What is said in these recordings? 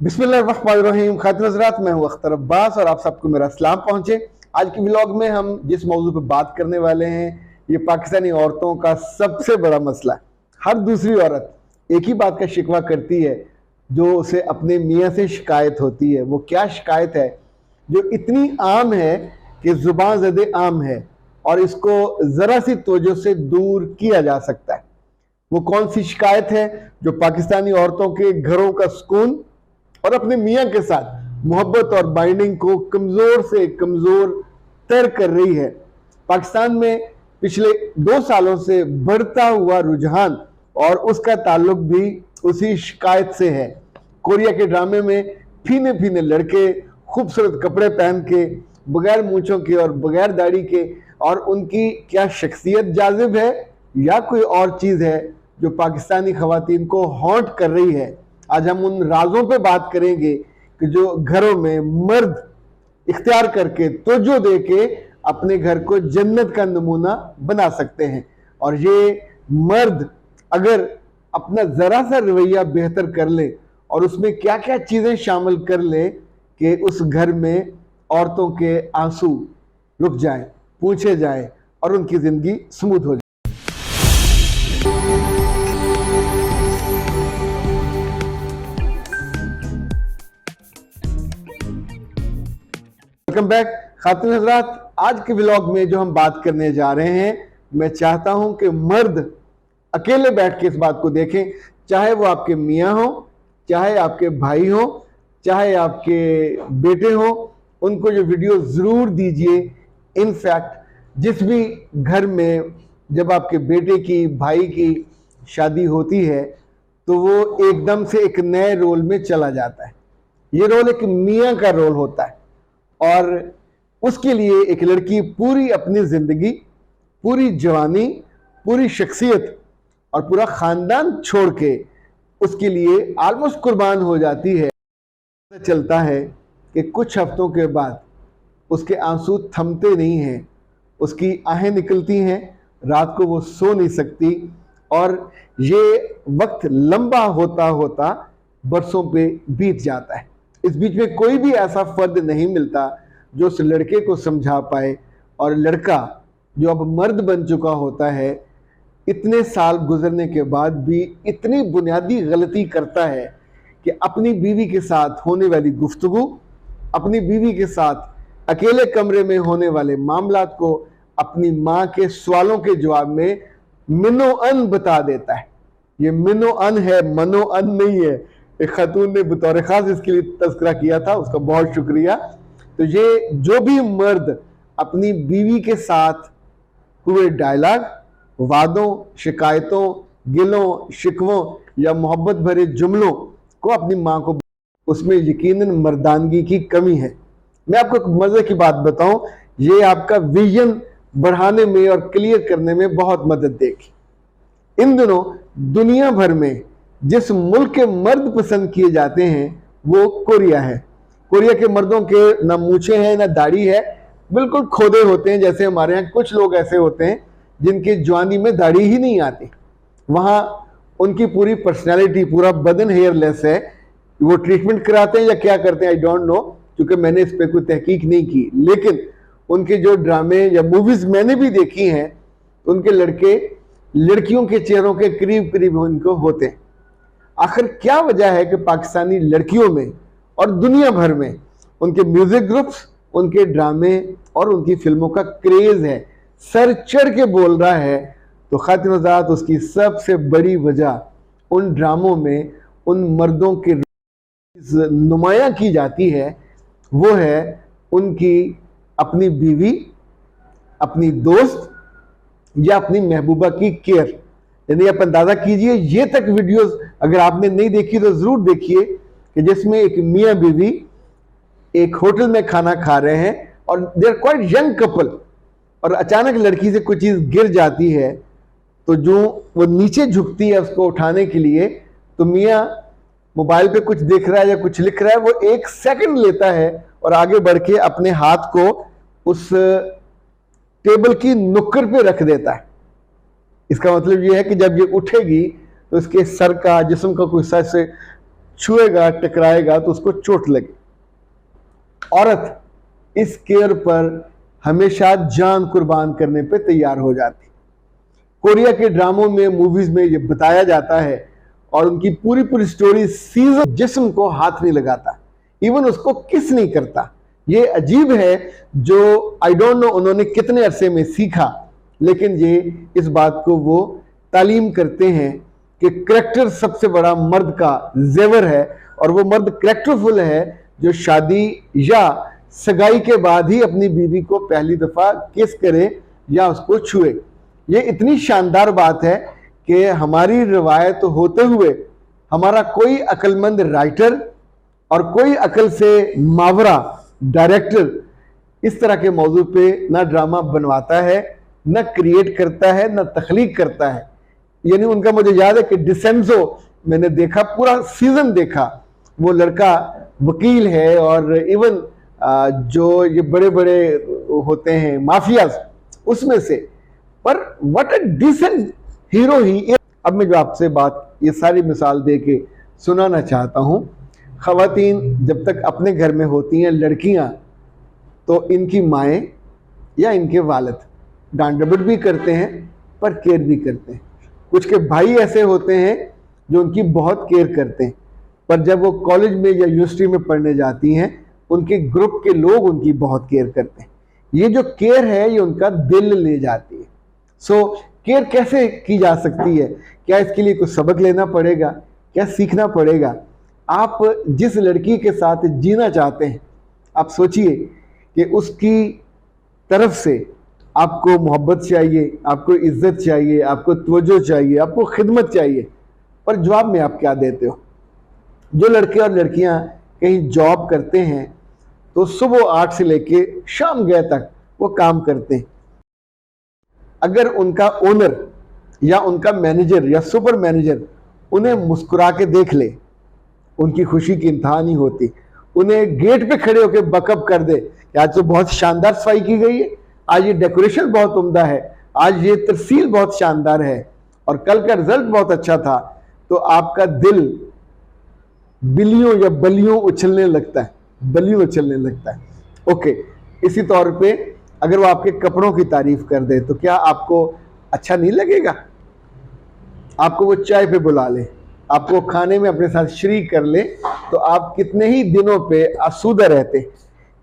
बिस्मिल्लाहिर्रहमानिर्रहीम। खातिन हज़रात, मैं हूं अख्तर अब्बास और आप सबको मेरा सलाम पहुंचे। आज की व्लॉग में हम जिस मौजू पर बात करने वाले हैं, ये पाकिस्तानी औरतों का सबसे बड़ा मसला है। हर दूसरी औरत एक ही बात का शिकवा करती है जो उसे अपने मियाँ से शिकायत होती है। वो क्या शिकायत है जो इतनी आम है कि ज़ुबान ज़दे आम है और इसको ज़रा सी तवज्जो से दूर किया जा सकता है। वो कौन सी शिकायत है जो पाकिस्तानी औरतों के घरों का सुकून और अपने मियाँ के साथ मोहब्बत और बाइंडिंग को कमज़ोर से कमज़ोर तर कर रही है। पाकिस्तान में पिछले 2 सालों से बढ़ता हुआ रुझान और उसका ताल्लुक भी उसी शिकायत से है। कोरिया के ड्रामे में फीने फीने लड़के खूबसूरत कपड़े पहन के, बगैर मूंछों के और बगैर दाढ़ी के, और उनकी क्या शख्सियत जाजिब है या कोई और चीज़ है जो पाकिस्तानी ख़वातीन को हॉन्ट कर रही है। आज हम उन राजों पे बात करेंगे कि जो घरों में मर्द इख्तियार करके तवज्जो दे के अपने घर को जन्नत का नमूना बना सकते हैं। और ये मर्द अगर अपना ज़रा सा रवैया बेहतर कर ले और उसमें क्या क्या चीज़ें शामिल कर ले कि उस घर में औरतों के आंसू रुक जाएं, पूछे जाएं और उनकी ज़िंदगी स्मूथ हो जाए। वेलकम बैक खातिन हज़रात। आज के व्लॉग में जो हम बात करने जा रहे हैं, मैं चाहता हूं कि मर्द अकेले बैठ के इस बात को देखें, चाहे वो आपके मियाँ हो, चाहे आपके भाई हो, चाहे आपके बेटे हो, उनको जो वीडियो ज़रूर दीजिए। इनफैक्ट जिस भी घर में जब आपके बेटे की, भाई की शादी होती है तो वो एकदम से एक नए रोल में चला जाता है। ये रोल एक मियाँ का रोल होता है और उसके लिए एक लड़की पूरी अपनी ज़िंदगी, पूरी जवानी, पूरी शख्सियत और पूरा ख़ानदान छोड़ के उसके लिए आलमोस्ट कुर्बान हो जाती है। पता चलता है कि कुछ हफ्तों के बाद उसके आंसू थमते नहीं हैं, उसकी आहें निकलती हैं, रात को वो सो नहीं सकती और ये वक्त लंबा होता होता बरसों पे बीत जाता है। इस बीच में कोई भी ऐसा फर्द नहीं मिलता जो उस लड़के को समझा पाए, और लड़का जो अब मर्द बन चुका होता है, इतने साल गुजरने के बाद भी इतनी बुनियादी गलती करता है कि अपनी बीवी के साथ होने वाली गुफ्तगू, अपनी बीवी के साथ अकेले कमरे में होने वाले मामलात को अपनी माँ के सवालों के जवाब में मिनो अन बता देता है। ये मिनो अन है, मनो अन नहीं है। एक खातून ने बतौर खास इसके लिए तज़किरा किया था, उसका बहुत शुक्रिया। तो ये जो भी मर्द अपनी बीवी के साथ हुए डायलॉग, वादों, शिकायतों, गिलों, शिकवों या मोहब्बत भरे जुमलों को अपनी माँ को, उसमें यकीनन मर्दानगी की कमी है। मैं आपको एक मज़े की बात बताऊं, ये आपका विजन बढ़ाने में और क्लियर करने में बहुत मदद देगी। इन दिनों दुनिया भर में जिस मुल्क के मर्द पसंद किए जाते हैं वो कोरिया है। कोरिया के मर्दों के ना मूछें हैं ना दाढ़ी है, बिल्कुल खोदे होते हैं। जैसे हमारे यहाँ कुछ लोग ऐसे होते हैं जिनके जवानी में दाढ़ी ही नहीं आती, वहाँ उनकी पूरी पर्सनैलिटी, पूरा बदन हेयरलेस है। वो ट्रीटमेंट कराते हैं या क्या करते हैं, आई डोंट नो, क्योंकि मैंने इस पर कोई तहकीक नहीं की। लेकिन उनके जो ड्रामे या मूवीज़ मैंने भी देखी हैं, उनके लड़के लड़कियों के चेहरों के करीब करीब उनको होते हैं। आखिर क्या वजह है कि पाकिस्तानी लड़कियों में और दुनिया भर में उनके म्यूज़िक ग्रुप्स, उनके ड्रामे और उनकी फिल्मों का क्रेज़ है, सर चढ़ के बोल रहा है? तो खातिन हज़रात, उसकी सबसे बड़ी वजह उन ड्रामों में उन मर्दों के नुमायाँ की जाती है, वो है उनकी अपनी बीवी, अपनी दोस्त या अपनी महबूबा की केयर। यानी आप अंदाज़ा कीजिए, ये तक वीडियोस अगर आपने नहीं देखी तो ज़रूर देखिए कि जिसमें एक मियाँ बीवी एक होटल में खाना खा रहे हैं और they are quite young couple, और अचानक लड़की से कोई चीज़ गिर जाती है तो जो वो नीचे झुकती है उसको उठाने के लिए, तो मियाँ मोबाइल पे कुछ देख रहा है या कुछ लिख रहा है, वो 1 सेकंड लेता है और आगे बढ़ के अपने हाथ को उस टेबल की नुक्कड़ पे रख देता है। इसका मतलब ये है कि जब ये उठेगी तो इसके सर का, जिस्म का कोई हिस्सा से छुएगा, टकराएगा तो उसको चोट लगे। औरत इस केयर पर हमेशा जान कुर्बान करने पे तैयार हो जाती। कोरिया के ड्रामों में, मूवीज में ये बताया जाता है और उनकी पूरी पूरी स्टोरी सीजन जिस्म को हाथ नहीं लगाता, इवन उसको किस नहीं करता। ये अजीब है, जो आई डोंट नो उन्होंने कितने अरसे में सीखा, लेकिन ये इस बात को वो तालीम करते हैं कि करैक्टर सबसे बड़ा मर्द का जेवर है, और वो मर्द करैक्टरफुल है जो शादी या सगाई के बाद ही अपनी बीवी को पहली दफा किस करे या उसको छुए। ये इतनी शानदार बात है कि हमारी रिवायत होते हुए हमारा कोई अक्लमंद राइटर और कोई अकल से मावरा डायरेक्टर इस तरह के मौजू पे ना ड्रामा बनवाता है, ना क्रिएट करता है, ना तख्लीक करता है। यानी उनका मुझे याद है कि डिसेंजो मैंने देखा, पूरा सीजन देखा। वो लड़का वकील है और इवन जो ये बड़े बड़े होते हैं माफियाज उसमें से, पर व्हाट अ डिसेंट हीरो ही। अब मैं जो आपसे बात ये सारी मिसाल दे के सुनाना चाहता हूं, खवातीन जब तक अपने घर में होती हैं लड़कियां, तो इनकी माएँ या इनके वालिद डांट डपट भी करते हैं पर केयर भी करते हैं। कुछ के भाई ऐसे होते हैं जो उनकी बहुत केयर करते हैं, पर जब वो कॉलेज में या यूनिवर्सिटी में पढ़ने जाती हैं, उनके ग्रुप के लोग उनकी बहुत केयर करते हैं। ये जो केयर है ये उनका दिल ले जाती है। सो केयर कैसे की जा सकती है? क्या इसके लिए कुछ सबक लेना पड़ेगा? क्या सीखना पड़ेगा? आप जिस लड़की के साथ जीना चाहते हैं, आप सोचिए कि उसकी तरफ से आपको मोहब्बत चाहिए, आपको इज्जत चाहिए, आपको तवज्जो चाहिए, आपको खिदमत चाहिए, पर जवाब में आप क्या देते हो? जो लड़के और लड़कियां कहीं जॉब करते हैं तो सुबह 8 से लेके शाम 6 तक वो काम करते हैं। अगर उनका ओनर या उनका मैनेजर या सुपर मैनेजर उन्हें मुस्कुरा के देख ले, उनकी खुशी की इंतहा नहीं होती। उन्हें गेट पे खड़े होकर बकअप कर दे कि आज तो बहुत शानदार सफाई की गई है, आज ये डेकोरेशन बहुत उम्दा है, आज ये तरसील बहुत शानदार है और कल का रिजल्ट बहुत अच्छा था, तो आपका दिल बिल्लियों या बलियों उछलने लगता है, बलियों उछलने लगता है। ओके, इसी तौर पे अगर वो आपके कपड़ों की तारीफ कर दे तो क्या आपको अच्छा नहीं लगेगा? आपको वो चाय पे बुला ले, आपको खाने में अपने साथ शरीक कर ले, तो आप कितने ही दिनों पे आसूदा रहते।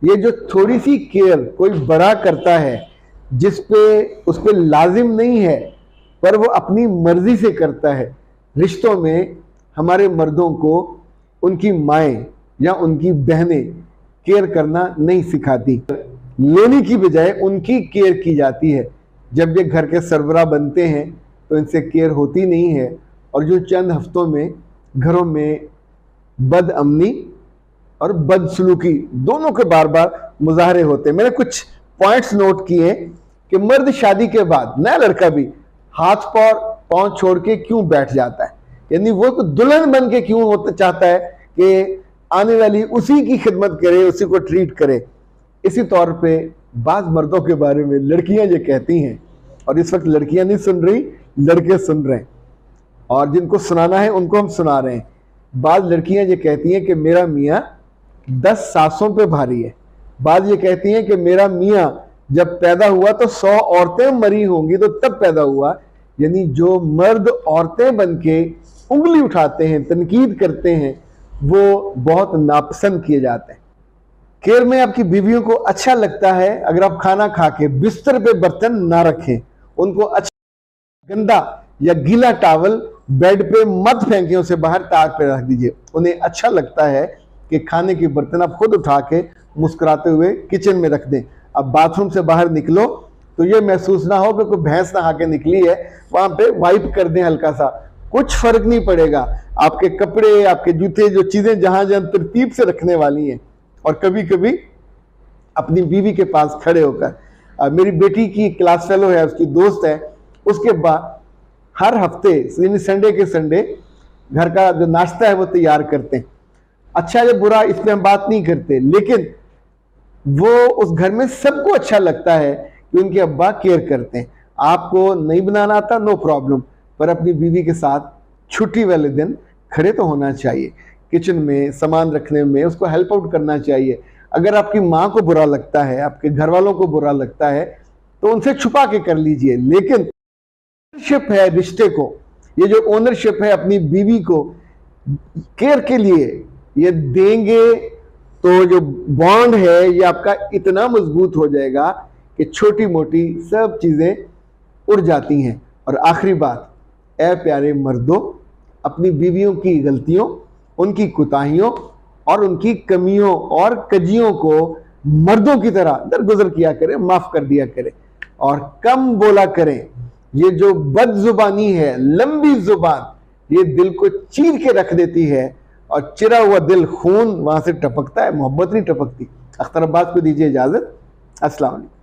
ये जो थोड़ी सी केयर कोई बड़ा करता है, जिस पे उस पे लाजिम नहीं है, पर वो अपनी मर्जी से करता है। रिश्तों में हमारे मर्दों को उनकी माएँ या उनकी बहनें केयर करना नहीं सिखाती, लेने की बजाय उनकी केयर की जाती है। जब ये घर के सरबराह बनते हैं तो इनसे केयर होती नहीं है, और जो चंद हफ्तों में घरों में बदअमनी और बदसलूकी दोनों के बार बार मुजाहरे होते हैं। मैंने कुछ पॉइंट्स नोट किए कि मर्द शादी के बाद, नया लड़का भी, हाथ पांव छोड़ के क्यों बैठ जाता है, यानी वो तो दुल्हन बन के क्यों होता चाहता है कि आने वाली उसी की खिदमत करे, उसी को ट्रीट करे। इसी तौर पे बाज मर्दों के बारे में लड़कियां ये कहती हैं, और इस वक्त लड़कियां नहीं सुन रही, लड़के सुन रहे हैं, और जिनको सुनाना है उनको हम सुना रहे हैं। बाज लड़कियां ये कहती हैं कि मेरा मियाँ 10 सासों पे भारी है। बाज ये कहती हैं कि मेरा मियाँ जब पैदा हुआ तो 100 औरतें मरी होंगी तो तब पैदा हुआ। यानी जो मर्द औरतें बन के उंगली उठाते हैं, तनकीद करते हैं, वो बहुत नापसंद किए जाते हैं। केयर में आपकी बीवियों को अच्छा लगता है अगर आप खाना खा के बिस्तर पे बर्तन ना रखें, उनको अच्छा गंदा या गीला टॉवल बेड पे मत फेंकें, उसे बाहर ताक पे रख दीजिए। उन्हें अच्छा लगता है कि खाने के बर्तन आप खुद उठा के मुस्कुराते हुए किचन में रख दें। अब बाथरूम से बाहर निकलो तो ये महसूस ना हो कि कोई भैंस नहा के निकली है, वहां पे वाइप कर दें हल्का सा, कुछ फर्क नहीं पड़ेगा। आपके कपड़े, आपके जूते, जो चीजें जहां जहां तरतीब से रखने वाली हैं। और कभी कभी अपनी बीवी के पास खड़े होकर, मेरी बेटी की क्लास फेलो है, उसकी दोस्त है, उसके बाद हर हफ्ते यानी संडे के संडे घर का जो नाश्ता है वो तैयार करते हैं। अच्छा या बुरा इस पे हम बात नहीं करते, लेकिन वो उस घर में सबको अच्छा लगता है कि उनके अब्बा केयर करते हैं। आपको नहीं बनाना आता, नो प्रॉब्लम, पर अपनी बीवी के साथ छुट्टी वाले दिन खड़े तो होना चाहिए। किचन में सामान रखने में, उसको हेल्प आउट करना चाहिए। अगर आपकी माँ को बुरा लगता है, आपके घर वालों को बुरा लगता है, तो उनसे छुपा के कर लीजिए। लेकिन ओनरशिप है रिश्ते को, ये जो ओनरशिप है अपनी बीवी को केयर के लिए ये देंगे, तो जो बॉन्ड है ये आपका इतना मजबूत हो जाएगा कि छोटी मोटी सब चीजें उड़ जाती हैं। और आखिरी बात, ऐ प्यारे मर्दों, अपनी बीवियों की गलतियों, उनकी कुताहियों और उनकी कमियों और कजियों को मर्दों की तरह दरगुजर किया करें, माफ कर दिया करें और कम बोला करें। ये जो बदजुबानी है, लंबी जुबान, ये दिल को चीर के रख देती है और चिरा हुआ दिल खून वहां से टपकता है, मोहब्बत नहीं टपकती। अख्तर अब्बास को दीजिए इजाजत। अस्सलाम वालेकुम।